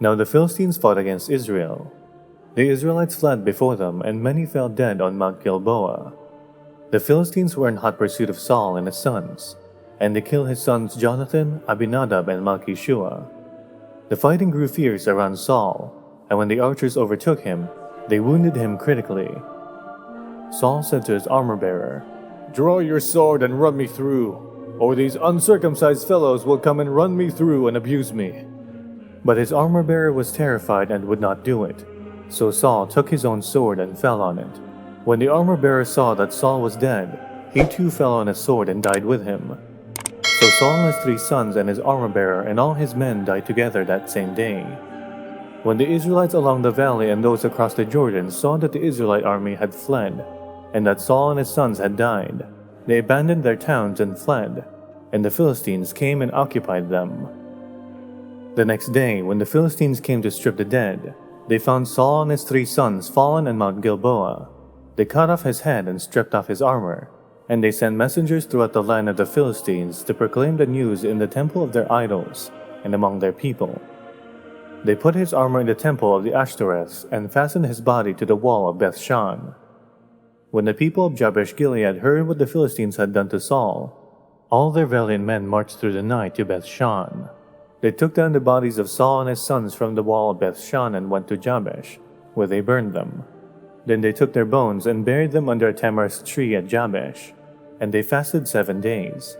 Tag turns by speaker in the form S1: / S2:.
S1: Now the Philistines fought against Israel. The Israelites fled before them, and many fell dead on Mount Gilboa. The Philistines were in hot pursuit of Saul and his sons, and they killed his sons Jonathan, Abinadab, and Malki-Shua. The fighting grew fierce around Saul, and when the archers overtook him, they wounded him critically. Saul said to his armor-bearer, "Draw your sword and run me through, or these uncircumcised fellows will come and run me through and abuse me." But his armor-bearer was terrified and would not do it. So Saul took his own sword and fell on it. When the armor-bearer saw that Saul was dead, he too fell on his sword and died with him. So Saul and his 3 sons and his armor-bearer and all his men died together that same day. When the Israelites along the valley and those across the Jordan saw that the Israelite army had fled, and that Saul and his sons had died, they abandoned their towns and fled, and the Philistines came and occupied them. The next day, when the Philistines came to strip the dead, they found Saul and his 3 sons fallen on Mount Gilboa. They cut off his head and stripped off his armor, and they sent messengers throughout the land of the Philistines to proclaim the news in the temple of their idols and among their people. They put his armor in the temple of the Ashtoreths and fastened his body to the wall of Beth-shan. When the people of Jabesh-Gilead heard what the Philistines had done to Saul, all their valiant men marched through the night to Beth-shan. They took down the bodies of Saul and his sons from the wall of Beth-shan and went to Jabesh, where they burned them. Then they took their bones and buried them under a tamarisk tree at Jabesh, and they fasted 7 days.